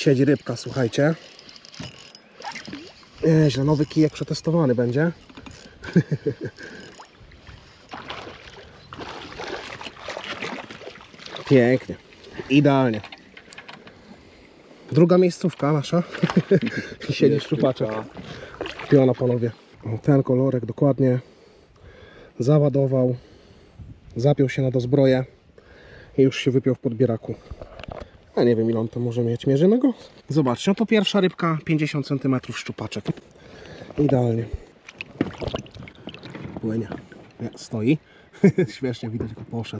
Siedzi rybka, słuchajcie. Nieźle, nowy kijek przetestowany będzie. Pięknie, idealnie. Druga miejscówka nasza. Siedzi szczupaczek. Piona, panowie. O, ten kolorek dokładnie. Załadował. Zapiął się na dozbroję. I już się wypiął w podbieraku. Ja nie wiem, ile on to może mieć. Mierzymy go? Zobaczcie, to pierwsza rybka, 50 cm szczupaczek. Idealnie. Płynie. Nie, stoi. Śmiesznie widać, jak poszedł.